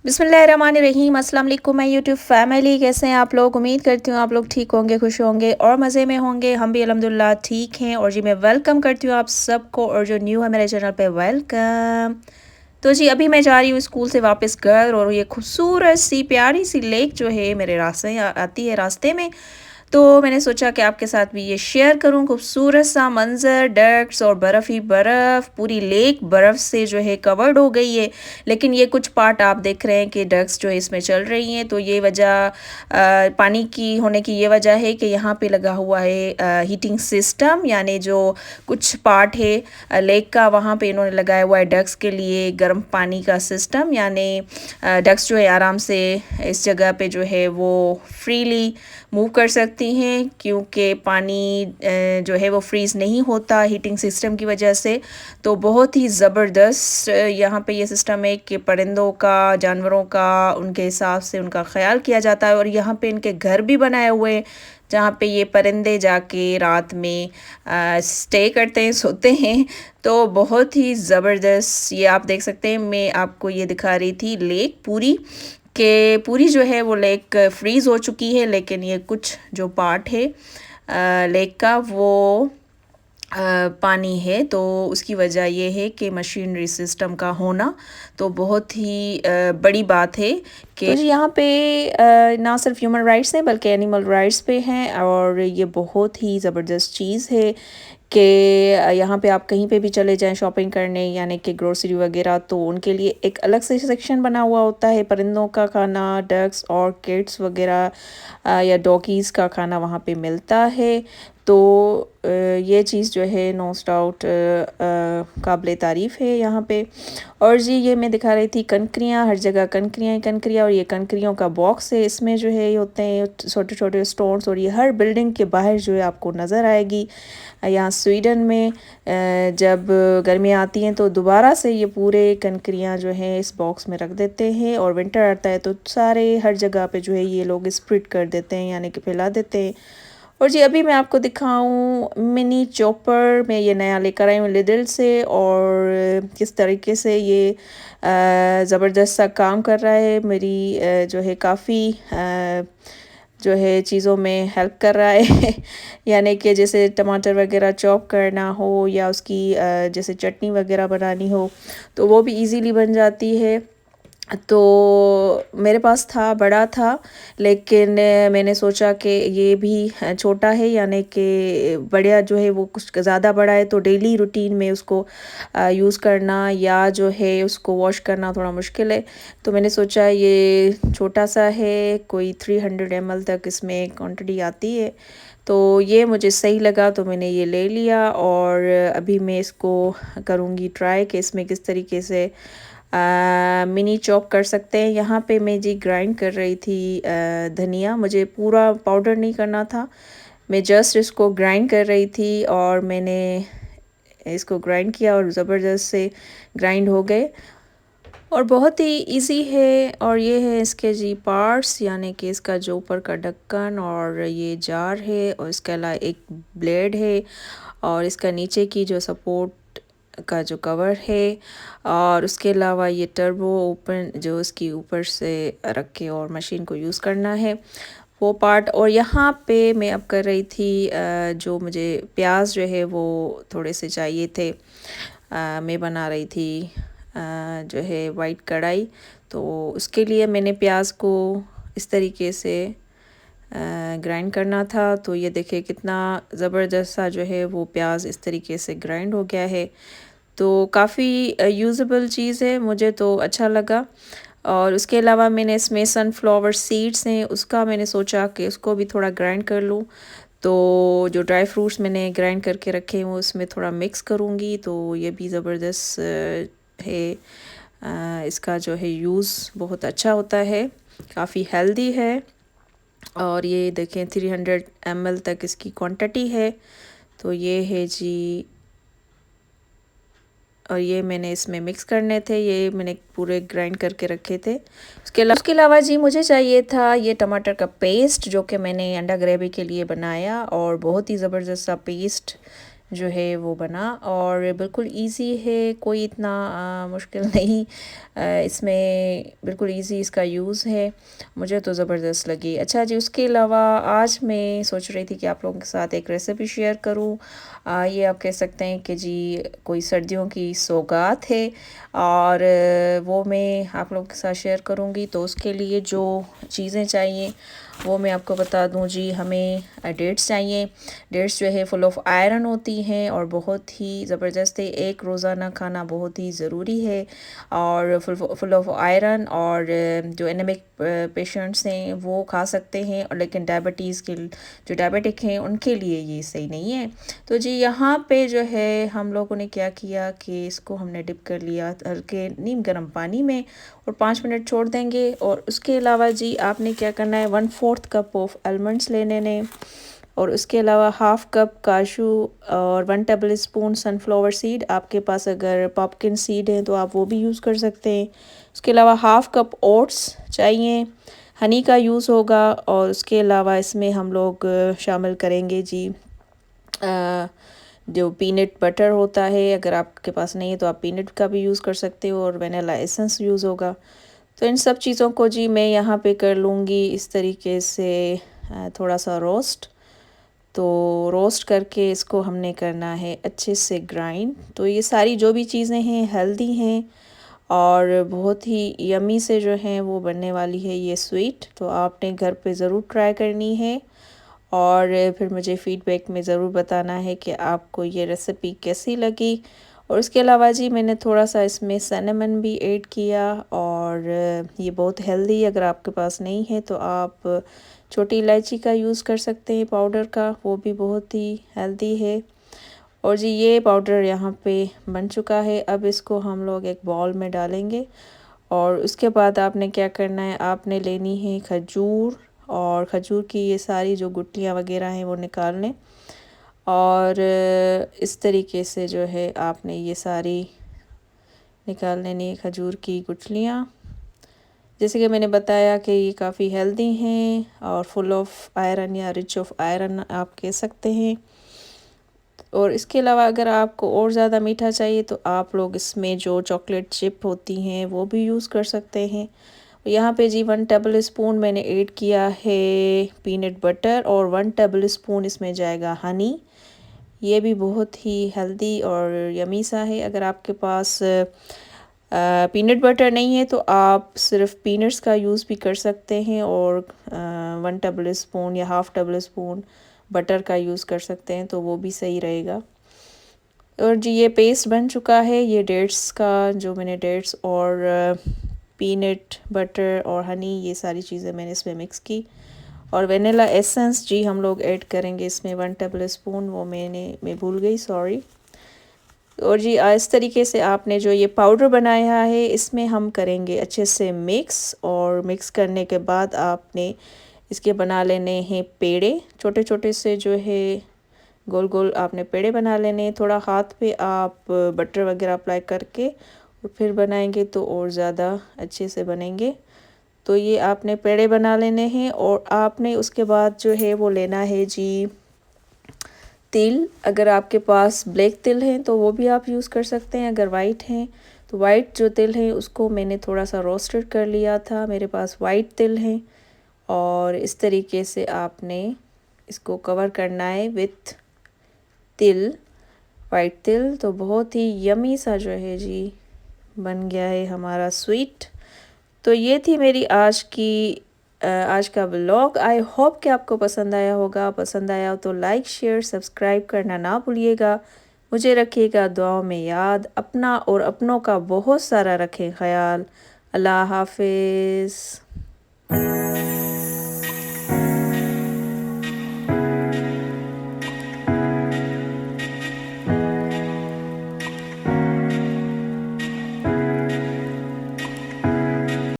बिस्मिल्लाहिर्रहमानिर्रहीम अस्सलाम वालेकुम मैं यूट्यूब फैमिली कैसे हैं आप लोग। उम्मीद करती हूँ आप लोग ठीक होंगे, खुश होंगे और मज़े में होंगे। हम भी अल्हम्दुलिल्लाह ठीक हैं। और जी मैं वेलकम करती हूँ आप सबको, और जो न्यू है मेरे चैनल पे वेलकम। तो जी अभी मैं जा रही हूँ स्कूल से वापस घर, और ये खूबसूरत सी प्यारी सी लेक जो है मेरे रास्ते आती है रास्ते में। तो मैंने सोचा कि आपके साथ भी ये शेयर करूं। खूबसूरत सा मंजर, डक्स और बर्फ़ ही बर्फ़, पूरी लेक बर्फ़ से जो है कवर्ड हो गई है। लेकिन ये कुछ पार्ट आप देख रहे हैं कि डक्स जो है इसमें चल रही हैं। तो ये वजह पानी की होने की ये वजह है कि यहाँ पे लगा हुआ है हीटिंग सिस्टम, यानी जो कुछ पार्ट है लेक का वहाँ पे इन्होंने लगाया हुआ है डक्स के लिए गर्म पानी का सिस्टम। यानी डक्स जो है आराम से इस जगह पे जो है वो फ्रीली मूव कर सकती हैं, क्योंकि पानी जो है वो फ्रीज़ नहीं होता हीटिंग सिस्टम की वजह से। तो बहुत ही ज़बरदस्त यहाँ पे ये सिस्टम है कि परिंदों का, जानवरों का, उनके हिसाब से उनका ख्याल किया जाता है। और यहाँ पे इनके घर भी बनाए हुए हैं जहाँ पे ये परिंदे जाके रात में स्टे करते हैं, सोते हैं। तो बहुत ही ज़बरदस्त ये आप देख सकते हैं। मैं आपको ये दिखा रही थी लेक पूरी, कि पूरी जो है वो लेक फ्रीज़ हो चुकी है, लेकिन ये कुछ जो पार्ट है लेक का वो पानी है। तो उसकी वजह ये है कि मशीनरी सिस्टम का होना तो बहुत ही बड़ी बात है कि तो जी यहाँ पे ना सिर्फ ह्यूमन राइट्स हैं बल्कि एनिमल राइट्स पे हैं। और ये बहुत ही ज़बरदस्त चीज़ है कि यहाँ पे आप कहीं पे भी चले जाएं शॉपिंग करने, यानी कि ग्रोसरी वगैरह, तो उनके लिए एक अलग से सेक्शन बना हुआ होता है। परिंदों का खाना, डक्स और किड्स वगैरह या डॉगीज़ का खाना वहाँ पे मिलता है। तो ये चीज़ जो है नो डाउट काबिल तारीफ़ है यहाँ पे। और जी ये मैं दिखा रही थी कनकरियाँ, हर जगह कनकरियाँ ही कनकरियाँ। और ये कनकरियों का बॉक्स है, इसमें जो है ये होते हैं छोटे छोटे स्टोन्स। और ये हर बिल्डिंग के बाहर जो है आपको नज़र आएगी। यहाँ स्वीडन में जब गर्मियाँ आती हैं तो दोबारा से ये पूरे कनकरियाँ जो हैं इस बॉक्स में रख देते हैं, और विंटर आता है तो सारे हर जगह पे जो है ये लोग स्प्रिट कर देते हैं, यानी कि फैला देते हैं। और जी अभी मैं आपको दिखाऊं मिनी चॉपर, मैं ये नया लेकर आई हूँ लिडल से, और किस तरीके से ये ज़बरदस्त सा काम कर रहा है। मेरी जो है काफ़ी जो है चीज़ों में हेल्प कर रहा है यानी कि जैसे टमाटर वगैरह चॉप करना हो या उसकी जैसे चटनी वगैरह बनानी हो तो वो भी इजीली बन जाती है। तो मेरे पास था, बड़ा था, लेकिन मैंने सोचा कि ये भी छोटा है, यानी कि बढ़िया जो है वो कुछ ज़्यादा बड़ा है तो डेली रूटीन में उसको यूज़ करना या जो है उसको वॉश करना थोड़ा मुश्किल है। तो मैंने सोचा ये छोटा सा है, कोई 300 ml तक इसमें क्वांटिटी आती है। तो ये मुझे सही लगा तो मैंने ये ले लिया, और अभी मैं इसको करूँगी ट्राई कि इसमें किस तरीके से मिनी चॉप कर सकते हैं। यहाँ पे मैं जी ग्राइंड कर रही थी धनिया, मुझे पूरा पाउडर नहीं करना था, मैं जस्ट इसको ग्राइंड कर रही थी। और मैंने इसको ग्राइंड किया और ज़बरदस्त से ग्राइंड हो गए, और बहुत ही इजी है। और ये है इसके जी पार्ट्स, यानी कि इसका जो ऊपर का ढक्कन और ये जार है, और इसके अलावा एक ब्लेड है, और इसका नीचे की जो सपोर्ट का जो कवर है, और उसके अलावा ये टर्बो ओपन जो इसकी ऊपर से रख के और मशीन को यूज़ करना है वो पार्ट। और यहाँ पे मैं अब कर रही थी जो मुझे प्याज जो है वो थोड़े से चाहिए थे। मैं बना रही थी जो है वाइट कढ़ाई, तो उसके लिए मैंने प्याज को इस तरीके से ग्राइंड करना था। तो ये देखिए कितना ज़बरदस्त सा जो है वो प्याज इस तरीके से ग्राइंड हो गया है। तो काफ़ी यूज़ेबल चीज़ है, मुझे तो अच्छा लगा। और उसके अलावा मैंने इसमें सनफ्लावर सीड्स हैं, उसका मैंने सोचा कि उसको भी थोड़ा ग्राइंड कर लूँ। तो जो ड्राई फ्रूट्स मैंने ग्राइंड करके रखे हैं वो उसमें थोड़ा मिक्स करूँगी, तो ये भी ज़बरदस्त है। इसका जो है यूज़ बहुत अच्छा होता है, काफ़ी हेल्दी है। और ये देखें 300 ml तक इसकी क्वांटिटी है। तो ये है जी, और ये मैंने इसमें मिक्स करने थे, ये मैंने पूरे ग्राइंड करके रखे थे। उसके अलावा जी मुझे चाहिए था ये टमाटर का पेस्ट, जो कि मैंने अंडा ग्रेवी के लिए बनाया, और बहुत ही ज़बरदस्त सा पेस्ट जो है वो बना, और बिल्कुल इजी है, कोई इतना मुश्किल नहीं। इसमें बिल्कुल इजी इसका यूज़ है, मुझे तो ज़बरदस्त लगी। अच्छा जी, उसके अलावा आज मैं सोच रही थी कि आप लोगों के साथ एक रेसिपी शेयर करूं। ये आप कह सकते हैं कि जी कोई सर्दियों की सौगात है, और वो मैं आप लोगों के साथ शेयर करूंगी। तो उसके लिए जो चीज़ें चाहिए वो मैं आपको बता दूं जी। हमें डेट्स चाहिए। डेट्स जो है फुल ऑफ आयरन होती हैं और बहुत ही ज़बरदस्त है, एक रोज़ाना खाना बहुत ही ज़रूरी है, और फुल ऑफ आयरन। और जो एनेमिक पेशेंट्स हैं वो खा सकते हैं, और लेकिन डायबिटीज़ के जो डायबिटिक हैं उनके लिए ये सही नहीं है। तो जी यहाँ पे जो है हम लोगों ने क्या किया कि इसको हमने डिप कर लिया हल्के नीम गर्म पानी में, और 5 मिनट छोड़ देंगे। और उसके अलावा जी आपने क्या करना है, 1/4 कप ऑफ आलमंड्स लेने ने, और उसके अलावा हाफ़ कप काजू, और 1 टेबल स्पून सनफ्लावर सीड। आपके पास अगर पम्पकिन सीड है तो आप वो भी यूज़ कर सकते हैं। उसके अलावा हाफ़ कप ओट्स चाहिए, हनी का यूज़ होगा। और उसके अलावा इसमें हम लोग शामिल करेंगे जी जो पीनट बटर होता है, अगर आपके पास नहीं है तो आप पीनट का भी यूज़ कर सकते हो, और वनीला एसेंस यूज़ होगा। तो इन सब चीज़ों को जी मैं यहाँ पे कर लूँगी इस तरीके से थोड़ा सा रोस्ट। तो रोस्ट करके इसको हमने करना है अच्छे से ग्राइंड। तो ये सारी जो भी चीज़ें हैं हेल्दी हैं, और बहुत ही यमी से जो हैं वो बनने वाली है ये स्वीट। तो आपने घर पे ज़रूर ट्राई करनी है, और फिर मुझे फ़ीडबैक में ज़रूर बताना है कि आपको ये रेसिपी कैसी लगी। और उसके अलावा जी मैंने थोड़ा सा इसमें सिनेमन भी ऐड किया, और ये बहुत हेल्दी, अगर आपके पास नहीं है तो आप छोटी इलायची का यूज़ कर सकते हैं पाउडर का, वो भी बहुत ही हेल्दी है। और जी ये पाउडर यहाँ पे बन चुका है। अब इसको हम लोग एक बाउल में डालेंगे, और उसके बाद आपने क्या करना है, आपने लेनी है खजूर, और खजूर की ये सारी जो गुठलियाँ वगैरह हैं वो निकाल लें। और इस तरीके से जो है आपने ये सारी निकाल लेनी है खजूर की गुठलियाँ। जैसे कि मैंने बताया कि ये काफ़ी हेल्दी हैं और फुल ऑफ आयरन या रिच ऑफ आयरन आप कह सकते हैं। और इसके अलावा अगर आपको और ज़्यादा मीठा चाहिए तो आप लोग इसमें जो चॉकलेट चिप होती हैं वो भी यूज़ कर सकते हैं। यहाँ पे जी 1 टेबल स्पून मैंने ऐड किया है पीनट बटर, और 1 टेबल स्पून इसमें जाएगा हनी। ये भी बहुत ही हेल्दी और यमी सा है। अगर आपके पास पीनट बटर नहीं है तो आप सिर्फ पीनट्स का यूज़ भी कर सकते हैं, और 1 टेबल स्पून या हाफ़ टेबल स्पून बटर का यूज़ कर सकते हैं, तो वो भी सही रहेगा। और जी ये पेस्ट बन चुका है, ये डेट्स का जो मैंने डेट्स और पीनट बटर और हनी ये सारी चीज़ें मैंने इसमें मिक्स की। और वेनिला एसेंस जी हम लोग ऐड करेंगे इसमें 1 टेबल स्पून, वो मैं भूल गई, सॉरी। और जी इस तरीके से आपने जो ये पाउडर बनाया है इसमें हम करेंगे अच्छे से मिक्स, और मिक्स करने के बाद आपने इसके बना लेने हैं पेड़े, छोटे छोटे से जो है गोल गोल आपने पेड़े बना लेने हैं। थोड़ा हाथ पे आप बटर वगैरह अप्लाई करके और फिर बनाएंगे तो और ज़्यादा अच्छे से बनेंगे। तो ये आपने पेड़े बना लेने हैं, और आपने उसके बाद जो है वो लेना है जी तिल। अगर आपके पास ब्लैक तिल हैं तो वो भी आप यूज़ कर सकते हैं, अगर वाइट हैं तो वाइट जो तिल है उसको मैंने थोड़ा सा रोस्टेड कर लिया था, मेरे पास वाइट तिल हैं। और इस तरीके से आपने इसको कवर करना है विथ तिल, वाइट तिल। तो बहुत ही यमी सा जो है जी बन गया है हमारा स्वीट। तो ये थी मेरी आज का व्लॉग। आई होप कि आपको पसंद आया होगा। पसंद आया हो तो लाइक शेयर सब्सक्राइब करना ना भूलिएगा। मुझे रखिएगा दुआओं में याद। अपना और अपनों का बहुत सारा रखें ख्याल। अल्लाह हाफिज़।